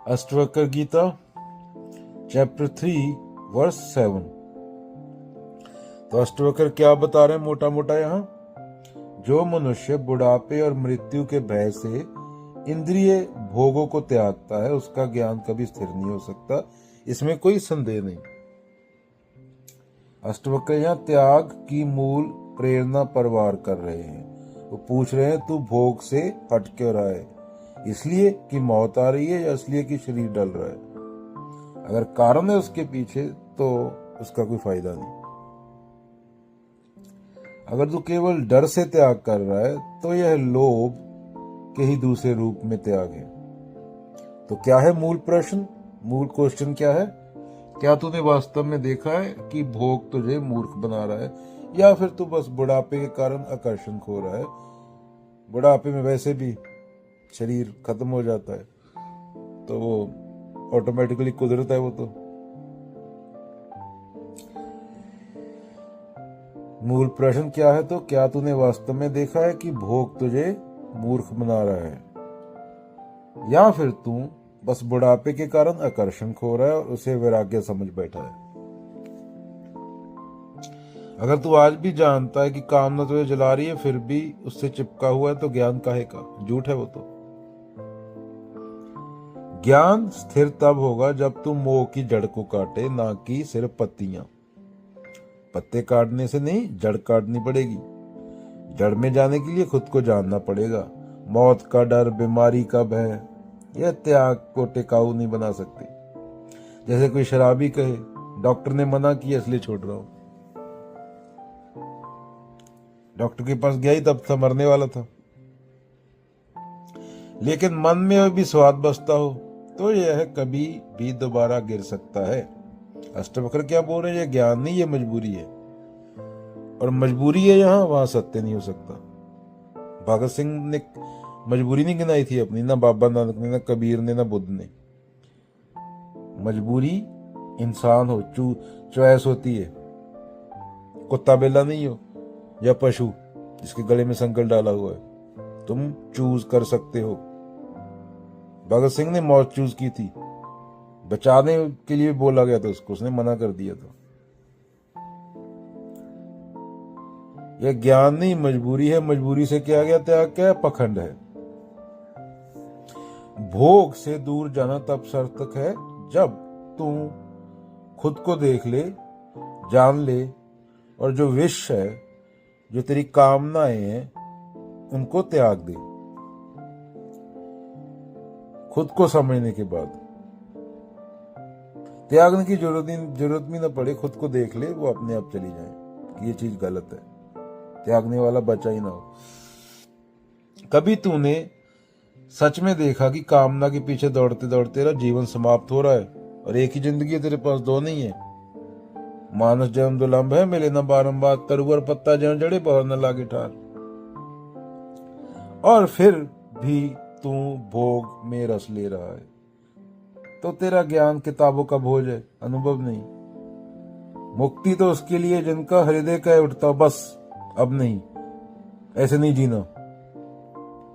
Ashtavakra Gita chapter 3 verse 7। तो अष्टवक्र क्या बता रहे हैं मोटा मोटा यहाँ? जो मनुष्य बुढ़ापे और मृत्यु के भय से इंद्रिय भोगों को त्यागता है उसका ज्ञान कभी स्थिर नहीं हो सकता, इसमें कोई संदेह नहीं। अष्टवक्र यहाँ त्याग की मूल प्रेरणा परवार कर रहे हैं। वो पूछ रहे हैं तू भोग से हट क्यों रहा है? इसलिए कि मौत आ रही है या इसलिए कि शरीर डल रहा है? अगर कारण है उसके पीछे तो उसका कोई फायदा नहीं। अगर तू केवल डर से त्याग कर रहा है तो यह लोभ के ही दूसरे रूप में त्याग है। तो क्या है मूल प्रश्न? मूल क्वेश्चन क्या है? क्या तूने वास्तव में देखा है कि भोग तुझे मूर्ख बना रहा है, या फिर तू बस बुढ़ापे के कारण आकर्षण खो रहा है? बुढ़ापे में वैसे भी शरीर खत्म हो जाता है, तो वो ऑटोमेटिकली कुदरत है वो तो। मूल प्रश्न क्या है? तो क्या तूने वास्तव में देखा है कि भोग तुझे मूर्ख बना रहा है, या फिर तू बस बुढ़ापे के कारण आकर्षण खो रहा है और उसे वैराग्य समझ बैठा है? अगर तू आज भी जानता है कि कामना तुझे जला रही है फिर भी उससे चिपका हुआ है तो ज्ञान काहे का? झूठ है वो तो। ज्ञान स्थिर तब होगा जब तू मोह की जड़ को काटे, ना कि सिर्फ पत्तियां। पत्ते काटने से नहीं, जड़ काटनी पड़ेगी। जड़ में जाने के लिए खुद को जानना पड़ेगा। मौत का डर, बीमारी का भय, यह त्याग को टिकाऊ नहीं बना सकते। जैसे कोई शराबी कहे डॉक्टर ने मना किया इसलिए छोड़ रहा हूं। डॉक्टर के पास गया ही तब था, मरने वाला था, लेकिन मन में भी स्वाद बसता हो तो यह कभी भी दोबारा गिर सकता है। अष्टवक्र क्या बोल रहे हैं? ये ज्ञान नहीं, ये मजबूरी है। और मजबूरी है यहाँ, वहां सत्य नहीं हो सकता। भगत सिंह ने मजबूरी नहीं गिनाई थी अपनी, ना बाबा नानक ने, ना कबीर ने, ना बुद्ध ने। मजबूरी इंसान हो, चॉइस होती है। कुत्ता बेला नहीं हो या पशु जिसके गले में संकल डाला हुआ है, तुम चूज कर सकते हो। भगत सिंह ने मौत चूज की थी, बचाने के लिए बोला गया था उसको, उसने मना कर दिया था। यह ज्ञान नहीं, मजबूरी है। मजबूरी से क्या गया? त्याग क्या है? पखंड है। भोग से दूर जाना तब सार्थक है जब तू खुद को देख ले, जान ले, और जो विष है, जो तेरी कामनाएं हैं, उनको त्याग दे। खुद को समझने के बाद त्यागने की जरूरत भी ना पड़े। खुद को देख ले, वो अपने आप चली जाए कि ये चीज गलत है। त्यागने वाला बचा ही ना हो। कभी तूने सच में देखा कि कामना के पीछे दौड़ते दौड़ते तेरा जीवन समाप्त हो रहा है? और एक ही जिंदगी है तेरे पास, दो नहीं है। मानस जन्म दुलंभ है, मिले न बारंबार। तरुवर पत्ता जड़ जड़े, बहुर न लागे ठार। और फिर भी तू भोग में रस ले रहा है तो तेरा ज्ञान किताबों का बोझ है, अनुभव नहीं। मुक्ति तो उसके लिए जिनका हृदय कह उठता बस अब नहीं, ऐसे नहीं जीना,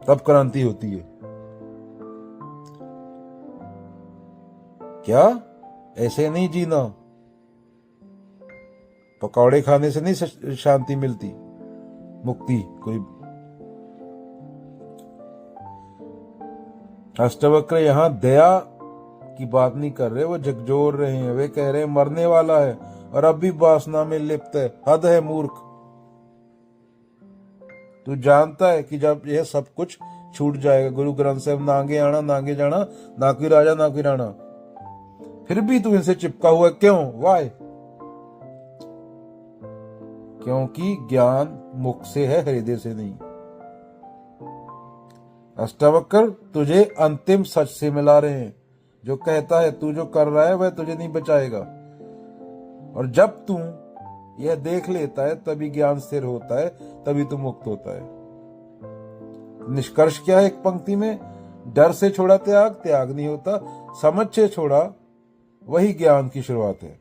तब क्रांति होती है। क्या? ऐसे नहीं जीना? पकौड़े खाने से नहीं शांति मिलती, मुक्ति कोई। अष्टवक्र यहाँ दया की बात नहीं कर रहे, वो झकझोर रहे हैं। वे कह रहे हैं मरने वाला है और अब भी वासना में लिप्त है। हद है मूर्ख। तू जानता है कि जब यह सब कुछ छूट जाएगा, गुरु ग्रंथ साहब नांगे आना नांगे जाना, ना कोई राजा ना कोई राणा, फिर भी तू इनसे चिपका हुआ। क्यों? वाय? क्योंकि ज्ञान मुख से है, हृदय से नहीं। अष्टवक्र तुझे अंतिम सच से मिला रहे हैं, जो कहता है तू जो कर रहा है वह तुझे नहीं बचाएगा। और जब तू यह देख लेता है तभी ज्ञान स्थिर होता है, तभी तू मुक्त होता है। निष्कर्ष क्या है एक पंक्ति में? डर से छोड़ा त्याग, त्याग नहीं होता। समझ से छोड़ा, वही ज्ञान की शुरुआत है।